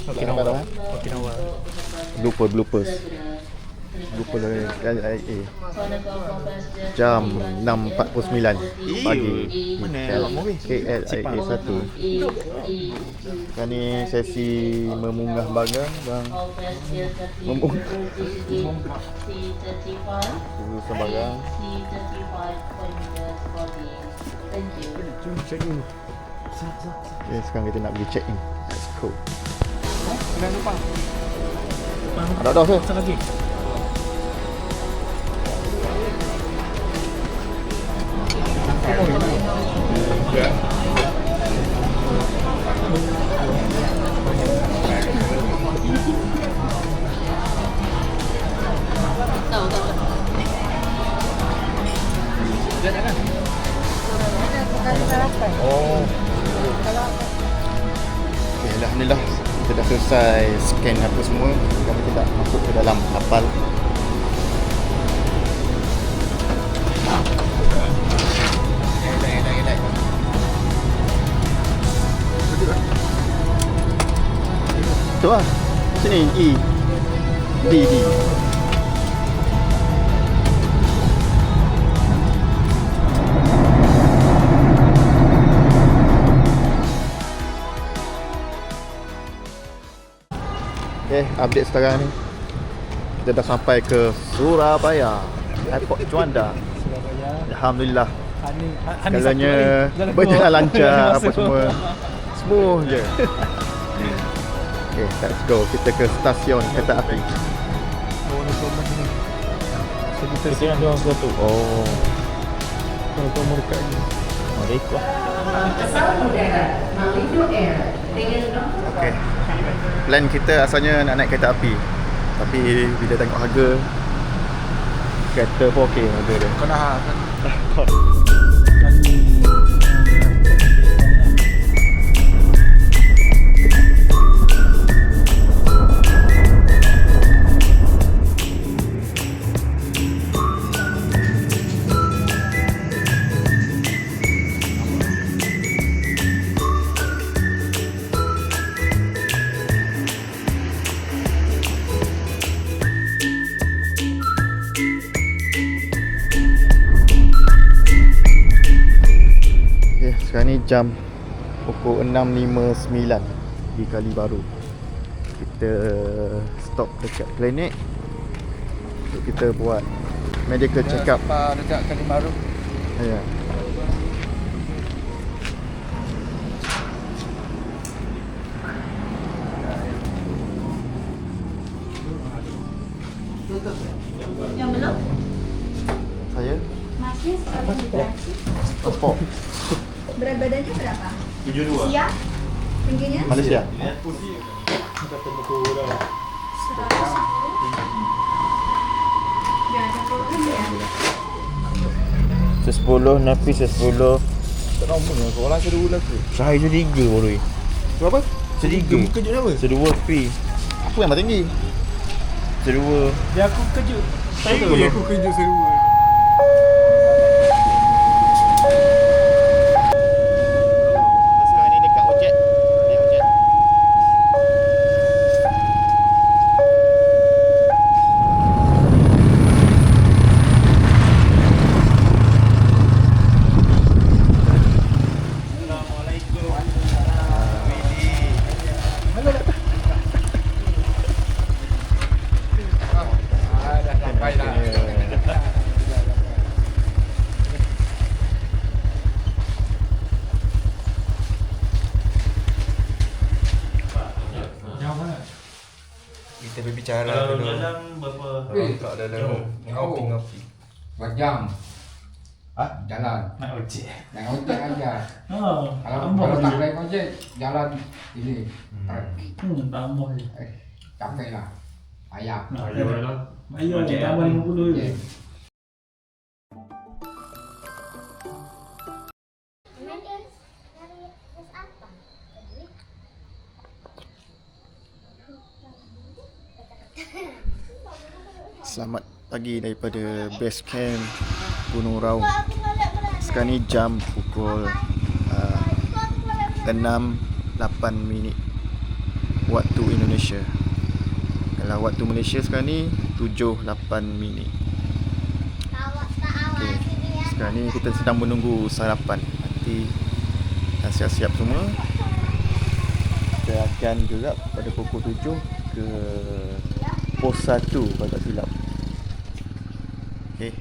Okinawa. Nampak tak, Okinawa. Bloopers LIA. Jam 6.49 pagi. Mana awak mau weh? KLIA 1. Sekarang ni sesi memunggah bagang bang. Lulusan bagang. Jom check in. Okay, sekarang kita nak pergi check in. Let's go. Jangan lupa. Ada saya. Satu lagi. Oh. Okay, alhamdulillah kita dah selesai scan apa semua. Sekarang kita dah masuk ke dalam kapal. Tu lah. Sini E. D. Okay, update sekarang ni. Kita dah sampai ke Surabaya, Airport Juanda. Surabaya. Alhamdulillah. Hani Segalanya berjalan lancar, apa semua smooth je. Okay, let's go. Kita ke stasiun kereta api. Kita yang doang satu. Oh, Kalau mau dekat ni. mereka. Okay. Plan kita asalnya nak naik kereta api, tapi bila tengok harga, kereta pun okey harga dia. Kau nak Sekarang ni jam pukul 6.59 di Kali Baru. Kita stop dekat klinik untuk kita buat medical check up. dekat Kali Baru. Ya. Yang belum? Saya Masih berarti. pasport Berat badannya berapa? 72. Siap? Tingginya? Malaysia. Kata pukul dah. 110. Dia ada problem ya? 10 Nafi 10. Tak nombor ni. Orang sedua lah tu. Saya sediga baru ni. Berapa? Sediga. Kejut apa? Sedua free. Aku yang tinggi. Sedua. Dia aku kejut. Saya aku kejut sedua. Sekarang ni dekat Ojek. Ni Ojek. Dah sampai dah. Kita berbicara dulu. Dalam berapa? Kat dalam ngopi-ngopi. Buat jam. Hah? Jalan. Naik ojek. Naik ojek aja. Kalau tak naik ojek, jalan ini. Tambah je. Capek lah. Payah. Ayo, tambah 50 je. Okey. Selamat pagi daripada base camp Gunung Raung. Sekarang ni jam pukul 6.08. waktu Indonesia. Kalau waktu Malaysia sekarang ni 7.08 minit. Okay. Sekarang ni kita sedang menunggu sarapan. Nanti dah siap-siap semua. Kita akan gerak pada pukul 7 ke pos 1 kalau tak silap. Okay,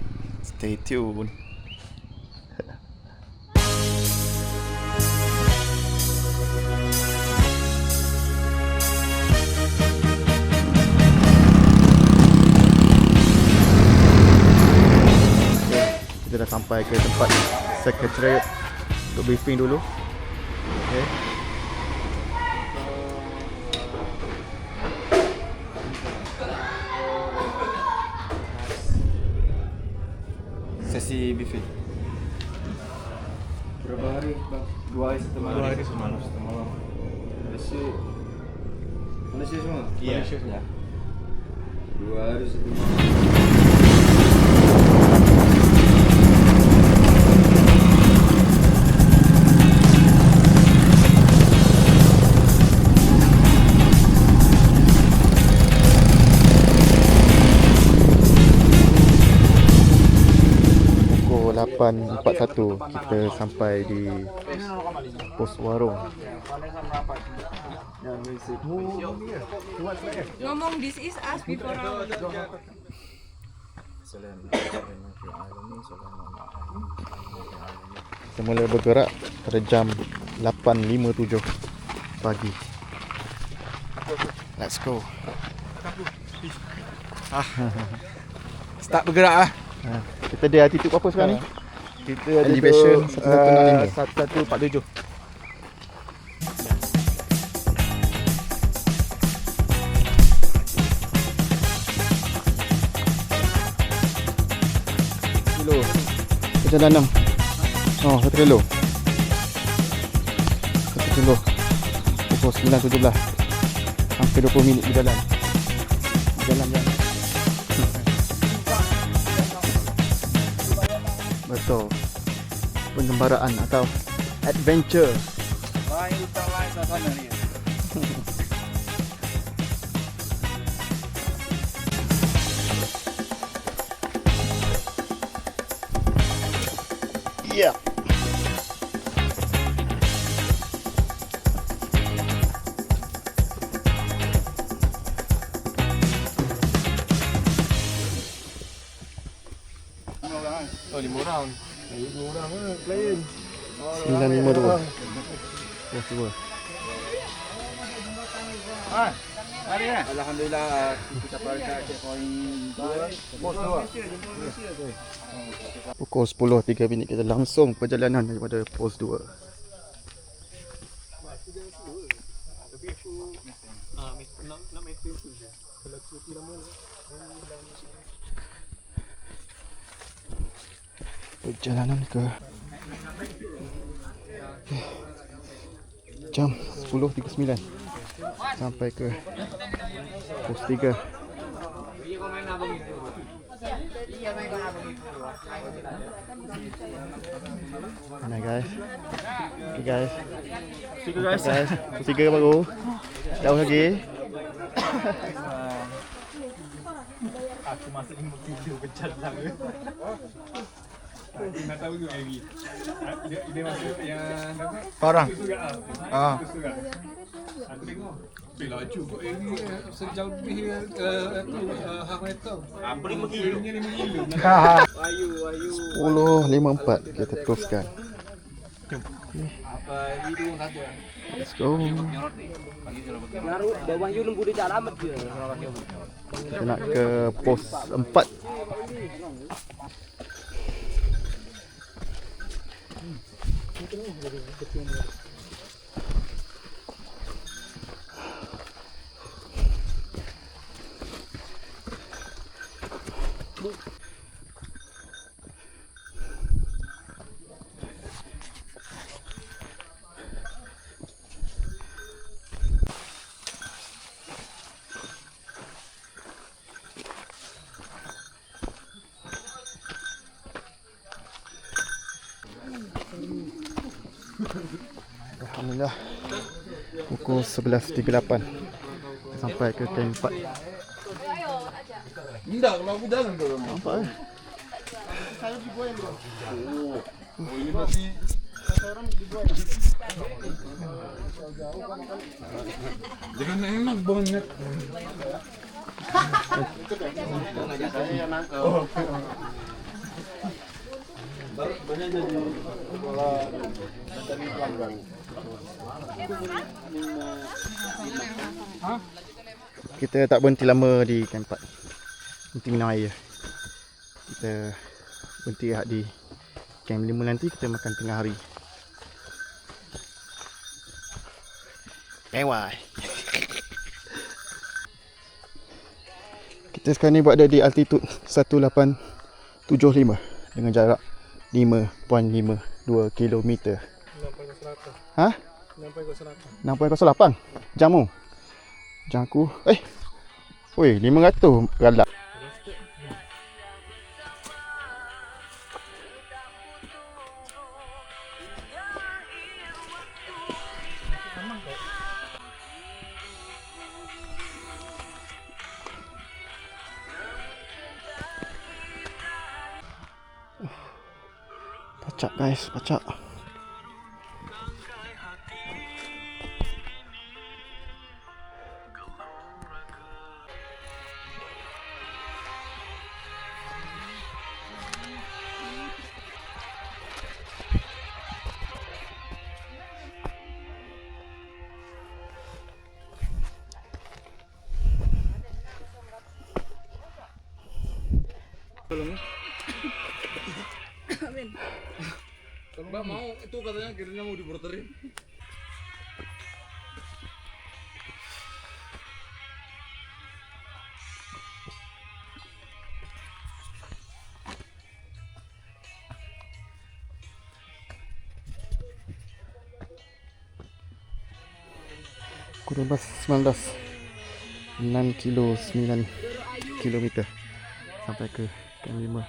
stay tune. Kita dah sampai ke tempat Secretariat untuk briefing dulu. Okay. Sesi briefing. Berapa hari? 2 hari semalam. 2 hari semalam. Malaysia semua? Ya. Malaysia semua. 2 hari semalam. Pukul 8.41 kita sampai di pos warung. Ngomong this is us before our Semula bergerak pada jam 8.57 pagi. Let's go. Start bergerak lah. Kita ada altitude apa sekarang ni? Kita ada Elevation 1165. 1147. Kilo perjalanan. Oh, 1 kilo. 1 kilo. Pukul 9.17. Hampir 20 minit berjalan. Jalan-jalan. Betul. Pengembaraan atau adventure. Lain hutang lain sana ni. Yeah. Oh, 5 orang. 5 orang mana klien? 952. Pos 2. Alhamdulillah kita sampai ke checkpoint 2. Pos 2. Pukul 10.03 minit kita langsung perjalanan daripada pos 2. Perjalanan ke jam 10.39 sampai ke pos 3. Mana guys? Okay guys. Guys, pos 3 baru. Jauh lagi. Aku masuk 53 pecah lah. Nak tahu ke Ivy? Dia masuk yang Orang. ah. Aku tengok. Laju kot Ivy sejauh lebih tu half meter. Apa 5 kilo? 5 kilo. 10.54 kita teruskan. Apa hidung satu. Let's go. Naruh bawah you nunggu dia alamat dia. Kita nak ke pos 4. Alhamdulillah pukul 11.38 sampai ke camp 4. Enggak, kalau aku jangan kalau mau. Nampak eh? Oh, ini berarti jangan enak banget. Kita tak berhenti lama di camp 4. Berhenti minum air. Kita berhenti rehat di camp 5 nanti kita makan tengah hari. Mewah. Kita sekarang ni berada di altitude 1875 dengan jarak 5.52 km. Ha? 6.08 jamu. Jam aku Oi, 500 galak. Pacak guys, pacak. Mbak mau itu katanya kirinya mau diporterin. Pukul 19 6 kilo 9 kilometer sampai ke camp 5.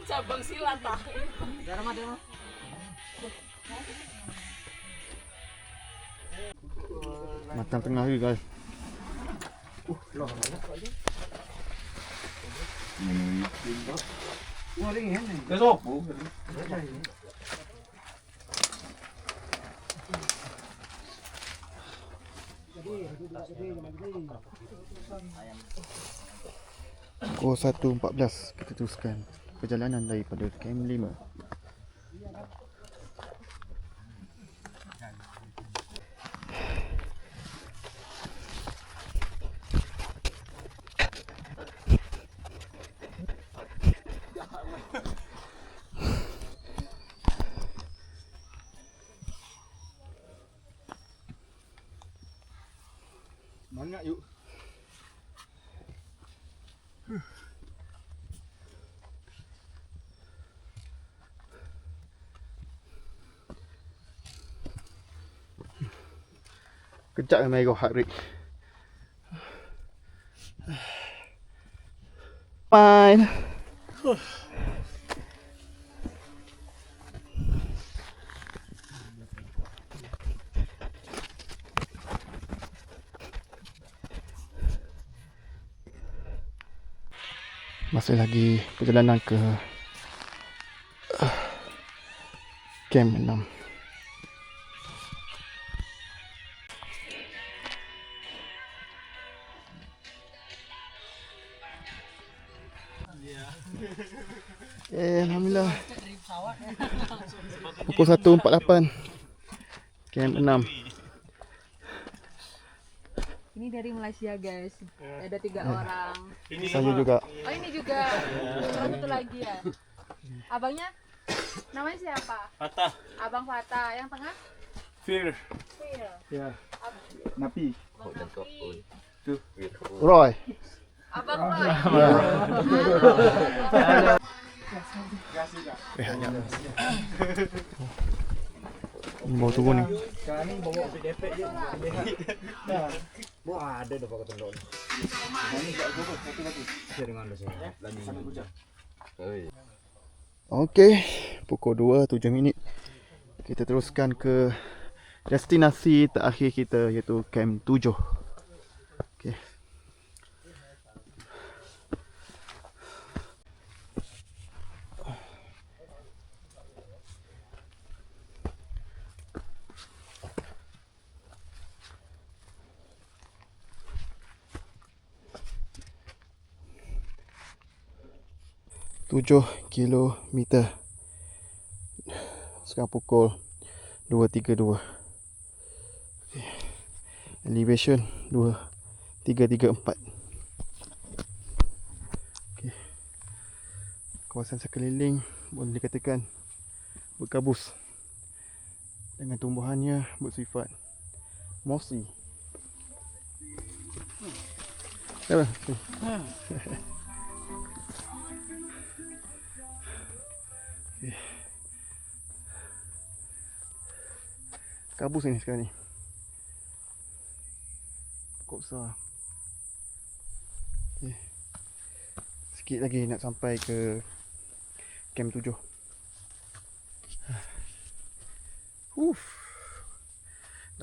Cabang silat ah. Makan tengah hari guys. Besok. Pukul 1.14 kita teruskan perjalanan daripada camp 5. Banyak yuk. Kejap yang merah heart rate. Fine. Masih lagi perjalanan ke camp 6. Alhamdulillah. Pukul 1.48 camp 6. Ini dari Malaysia guys. Ada 3 orang. Saya juga. Oh ini juga. Satu lagi ya. Abangnya namanya siapa? Fatah. Abang Fatah. Yang tengah? Fir. Phil. Ya. Napi. Abang Nafi. Roy. Abang Roy. Rehatnya. Ini bawa turun ni. Kami bawa PDP je. Wah, ada dah pakai tendon. Ini tak apa satu lagi. Dengan lu saya. Lagi sana hujan. Okey, pukul 2:07 minit. Kita teruskan ke destinasi terakhir kita iaitu Camp 7. Okey. Tujuh kilometer. Sekarang pukul 2.32. Okay. Elevation 2334. Okay. Kawasan sekeliling boleh dikatakan berkabus dengan tumbuhannya bersifat mossy. Apa? Okay. Kabus ni sekarang ni. Pokok besar. Okay. Sikit lagi nak sampai ke Camp 7.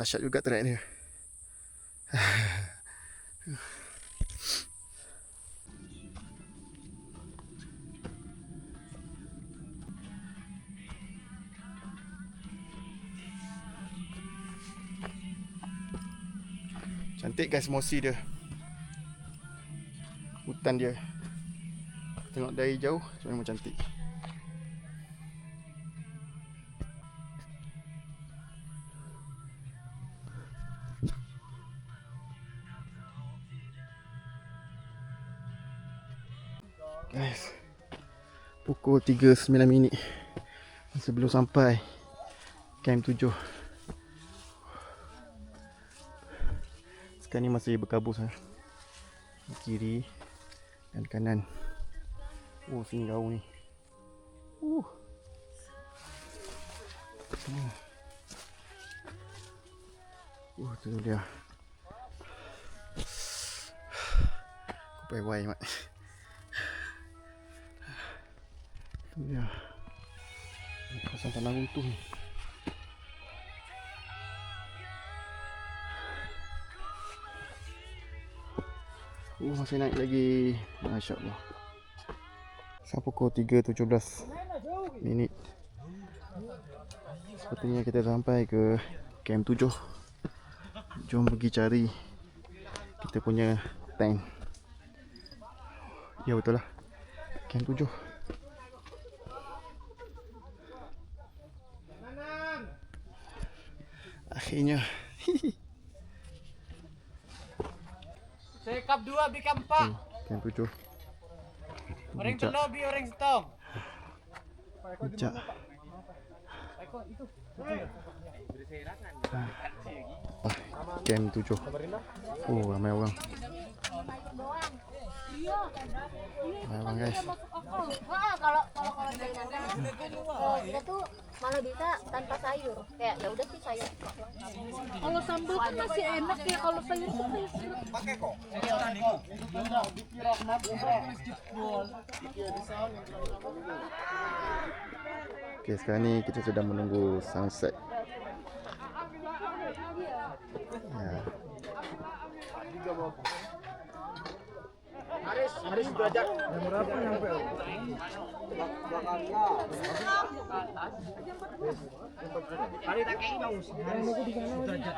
Dahsyat juga track dia. Cantik guys mossy dia. Hutan dia. Tengok dari jauh memang cantik. Guys, pukul 3.09 masih belum sampai Camp 7. Sekarang ni masih berkabus kiri dan kanan. Oh, sini jauh ni. Tu dia. Kupai mat. Tu dia. Kawasan tanah runtuh ni. Masih naik lagi. Masya-Allah. Sampai pukul 3.17 minit. Sepertinya kita sampai ke Camp 7. Jom pergi cari kita punya tent. Ya betul lah, Camp 7. Akhirnya. Saya kap 2 bi kap 4. Camp 7. Orang telur bi orang setong. Puncak. Camp 7. Oh, ramai orang. Ramai orang guys. Kalau kita tuh malah bisa tanpa sayur. Kayak ya udah sih sayur. Kalau sambal kan masih enak ya, kalau sayur tuh pakai kok. Okey, sekarang ni kita sedang menunggu sunset. Ya. Haris derajat. Berapa nyampe? Hari tak kayak bang. Hari nunggu di sana derajat.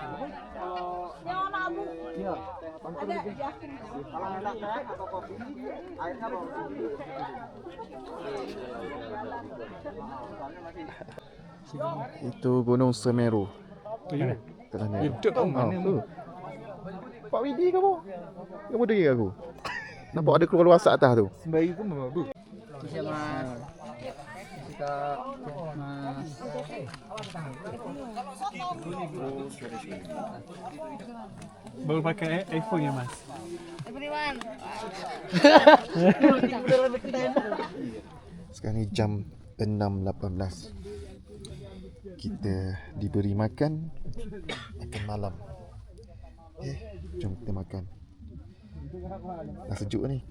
yang warna abu. Iya. Kalau enak teh atau kopi, airnya bang. Itu Gunung Semeru. Telah ni. Itu mana tu? Pak Widi ke apa? Kamu dengar aku? Nampak ada keluar asap atas tu. Sembari tu memang bagus. Bisa mas. Kita mas. Baru pakai iPhone ya mas? Sekarang ni jam 6.18. Kita diberi makan malam. Jom kita makan. Dah sejuk ni.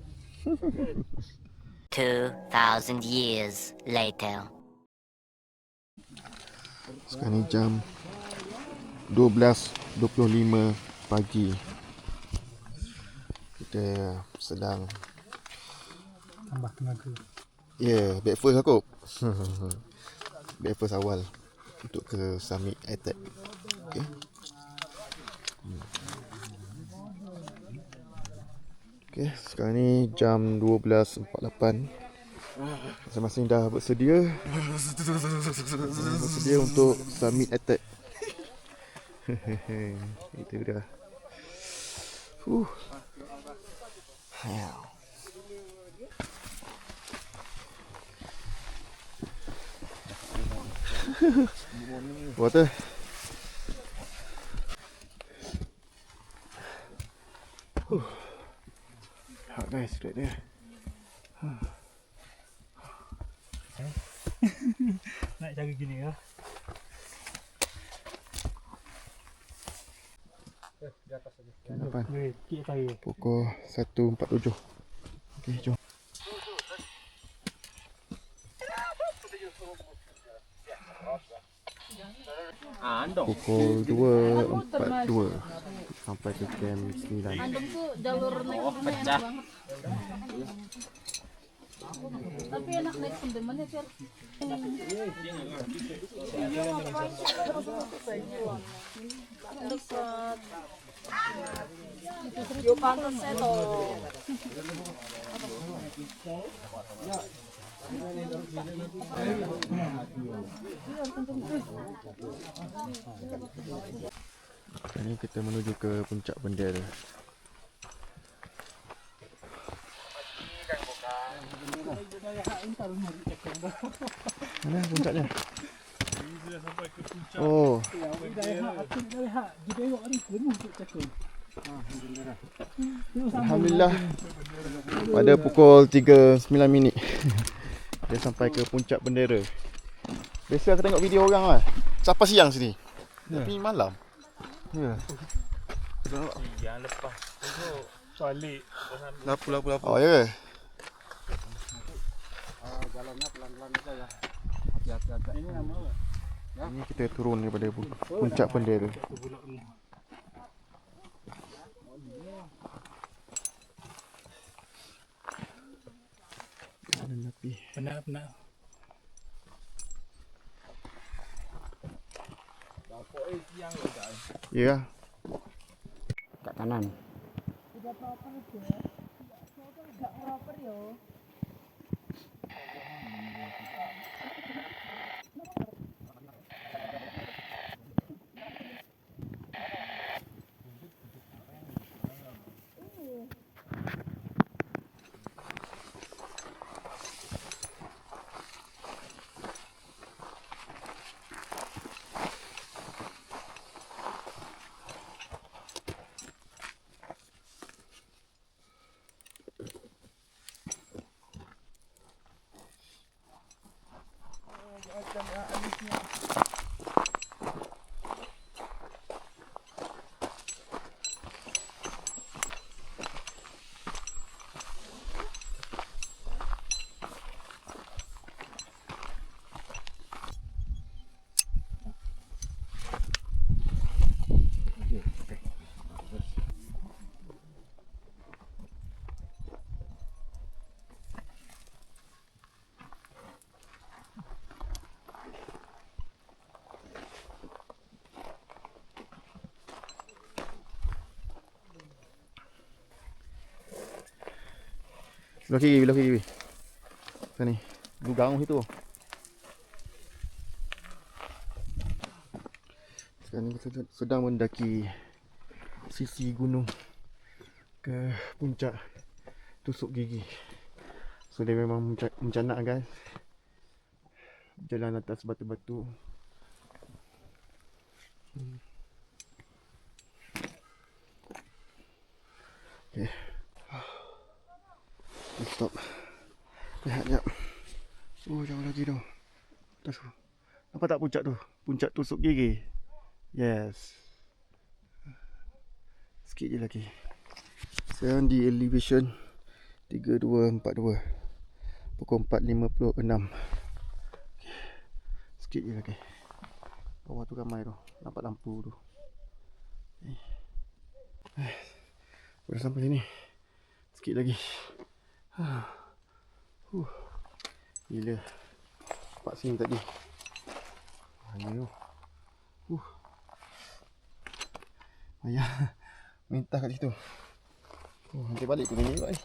2,000 years later. Sekarang ni jam 12.25 pagi. Kita sedang Tambah tenaga. breakfast aku. Breakfast awal untuk ke Summit Attack. Okay. Okay, sekarang ni jam 12.48. Masing-masing dah bersedia untuk Summit Attack. Itu dah. Water. Hot guys, right there. Nak cara gini ya. Di atas saja. Kenapa? Kiri saya. Pukul 1.47. Okey, jom. Pukul 2.42 sampai ke camp 9. Andong tuh jalur naik gunung enak banget. Tapi enak naik Sundirman ya, Fir. Dekat. Yo pantas itu. Sekarang ni kita menuju ke puncak bendera. Mana puncaknya? Oh. Alhamdulillah. Pada pukul 3.09 dia sampai ke puncak bendera. Biasa aku tengok video orang lah sampai siang sini. Tapi malam. Ya. Yang lepas tu balik. Lapu. Oh ya. Jalannya pelan-pelan aja ya. Hati-hati. Ini nama. Ini kita turun daripada puncak bendera. Penat. Ya. Kat kanan. Belah kiri. Sana ni. Gang situ. Sekarang ni kita sedang mendaki sisi gunung ke puncak Tusuk Gigi. So dia memang mencanak guys. Jalan atas batu-batu. Okay. Stop. Lihat. Oh, jauh lagi tu. Atas tu. Nampak tak puncak tu? Puncak Tusuk Gigi. Yes. Sikit je lagi. Sekarang di elevation 3242. Pukul 4.56. Sikit je lagi. Bawah tu ramai tu. Nampak lampu tu. Udah sampai sini. Sikit lagi. Gila. Cepat sini tadi. Ayo. Ayah minta kat situ. Nanti balik ke sini juga ni.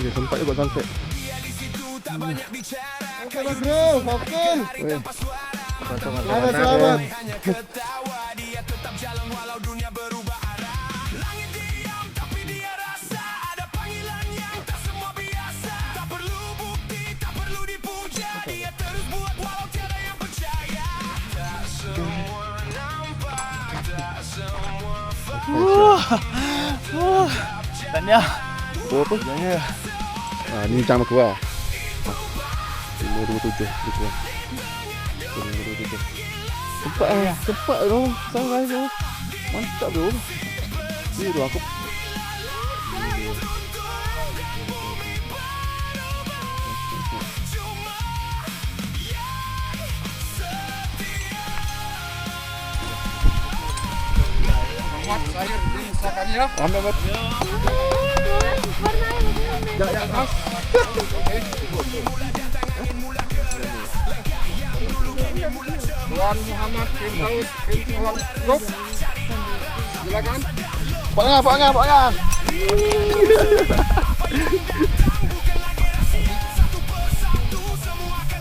Dia sempat juga sunset. Okey Mas Bro, okey. Selamat. Tanya. Apa? Ya. Ni macam aku lah. 527 gitu. 527. Cepat tu. Sangat tu. Mantap tu. Ni tu aku. Ambil ya, Mas. Tuan Muhammad bin Saud bin Group. Silakan. Pak Angah.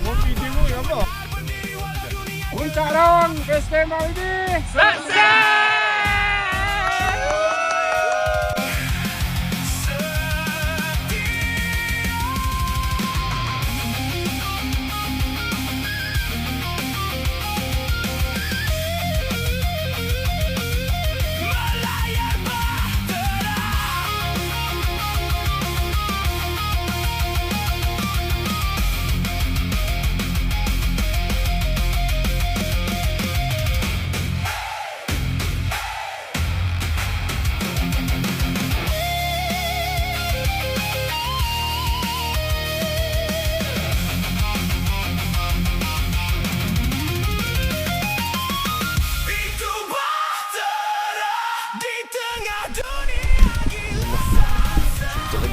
Mau video ya, Bro? Puncak round festival ini. Sukses!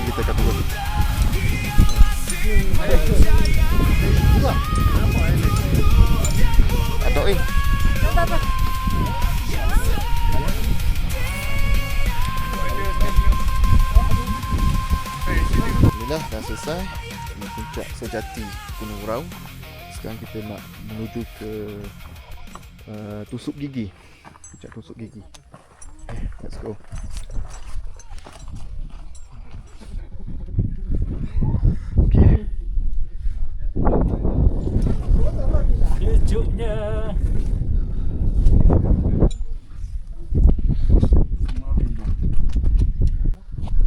Kita kat turun. Adok Alhamdulillah dah selesai. Ini puncak sejati Gunung Raung. Sekarang kita nak menuju ke Tusuk Gigi. Puncak Tusuk Gigi. Let's go. Sejuknya.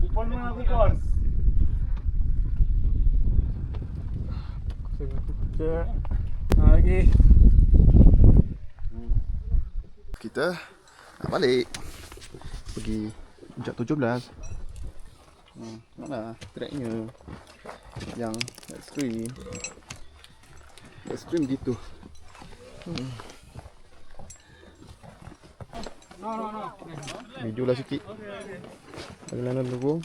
Kupon mana kupon? Lagi. Kita nak balik. Pergi puncak 17. Mana tracknya? Yang ekstrim gitu. Majulah sikit. Perjalanan dulu.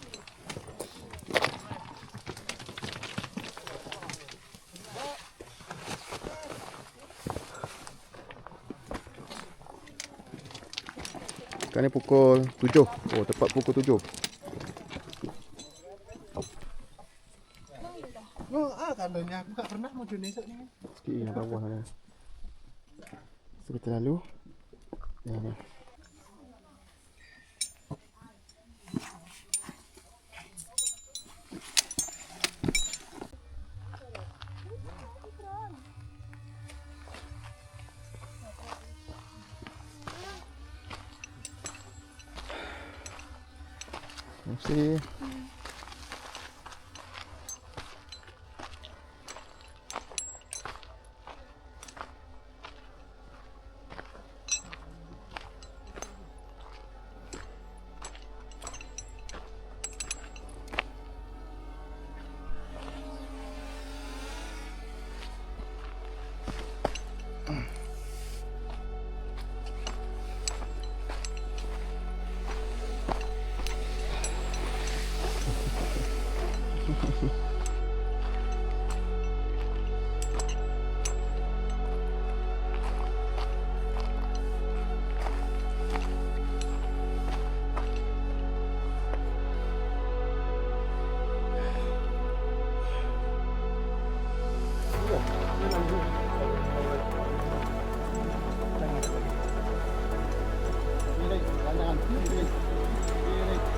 Sekarang ni pukul 7. Oh, tepat pukul 7. Kalaunya aku tak pernah mau Indonesia ni. Sikit yang bawah sana. So kita lalu. Ya. Mesti.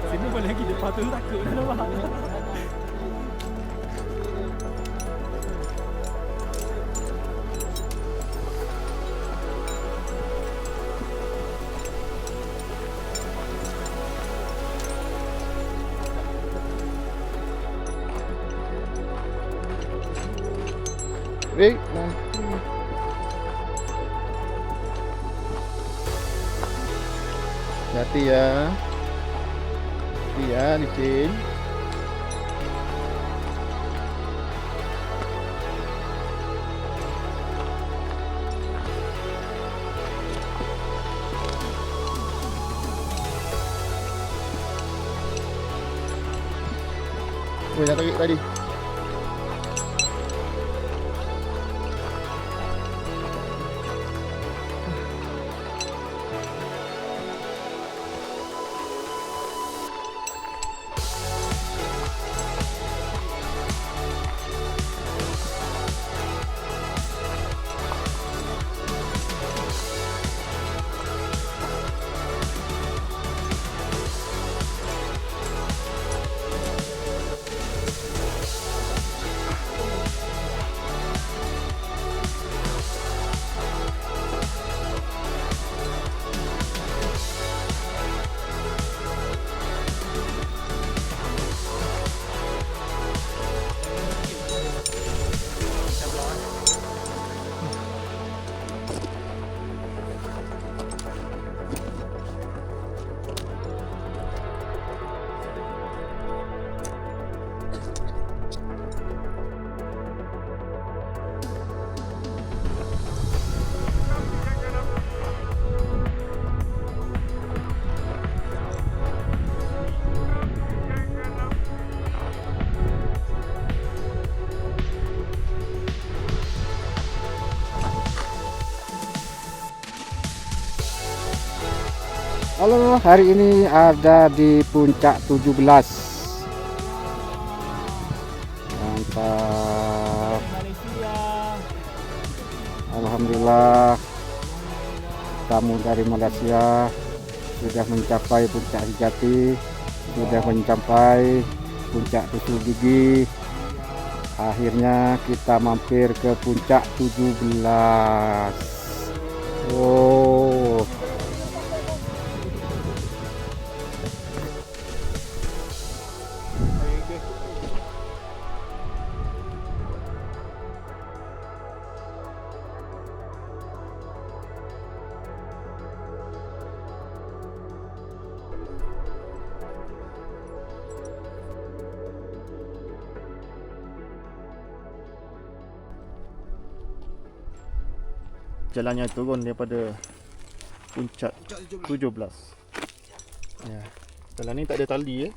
Sini boleh lagi depan tu takut dah nampak. Baik. Hati ya. Hati ya, licin. Oh, yang tarik tadi. Halo, hari ini ada di puncak 17. Mantap. Alhamdulillah, tamu dari Malaysia sudah mencapai puncak sejati, sudah mencapai puncak Tutul Gigi. Akhirnya kita mampir ke puncak 17. Oh. Jalannya turun daripada puncak 17. Ya. Jalan ni tak ada tali ya.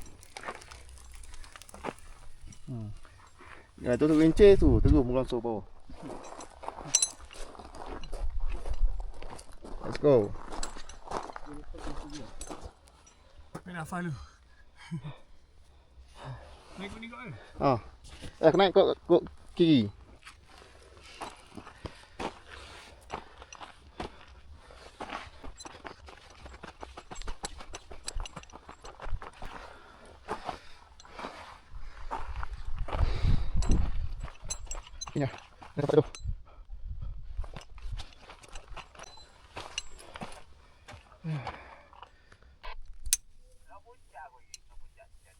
Ya, tu rincir tu, terus merangsur bawah. Let's go. Main hafal lu. Naik ni kau eh. Naik kok kiri. Ini dapat tu.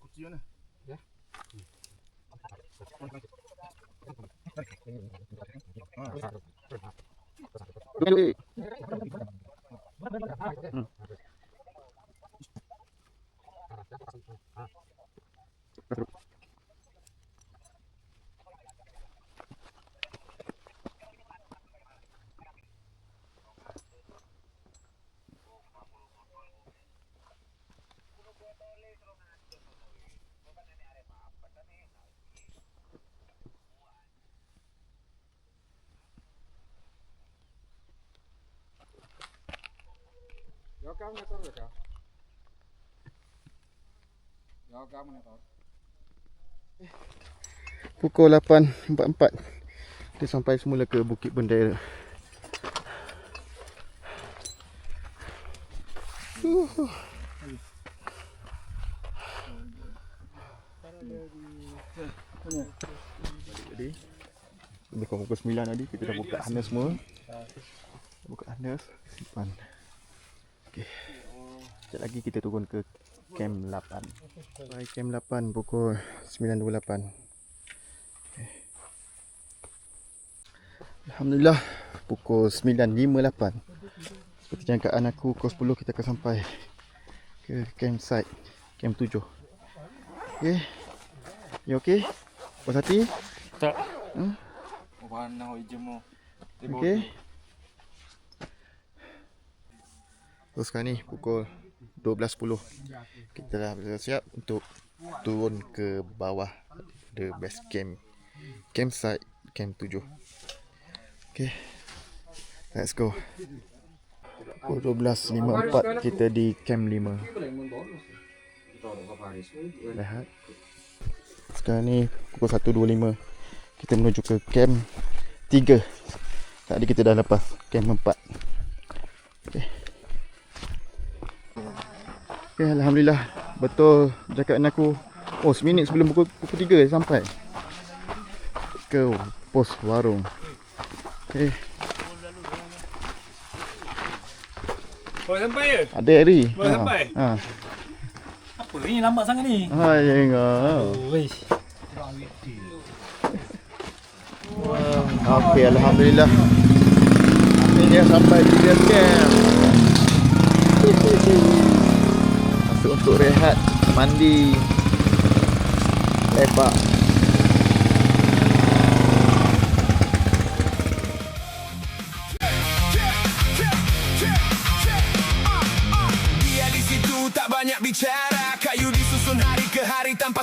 Kunci mana? Ya. Ya kamu motor ya kak? Ya kamu motor. Pukul 8.44 kita sampai semula ke Bukit Bendera. Jadi lebih kurang pukul 9 tadi kita dah buka harness semua. Buka harness, simpan. Okey. Sekejap lagi kita turun ke Camp 8. Sampai Camp 8 pukul 9.28. Okay. Alhamdulillah pukul 9.58. Seperti jangkaan aku, pukul 10 kita akan sampai ke campsite Camp 7. Okay. You okay? Puas hati? Tak. Warna hijau mo. Okay. So sekarang ni pukul 12.10. Kita dah bersiap untuk turun ke bawah the base camp, campsite Camp 7. Okay, let's go. Pukul 12.54 kita di Camp 5. Lihat. Sekarang ni pukul 1.25. Kita menuju ke Camp 3. Tadi kita dah lepas Camp 4. Okay. Okay, Alhamdulillah. Betul cakapkan aku. Oh, seminit sebelum pukul 3 sampai ke pos warung. Okay. Boleh sampai ya? Ada hari. Boleh sampai? Ha. Apa ni lambat sangat ni? Ha, jangan. Wish. Okay, Alhamdulillah. Akhirnya sampai di base camp. Masuk untuk rehat, mandi, lepak. Dia di situ tak banyak bicara, kayu disusun hari ke hari tanpa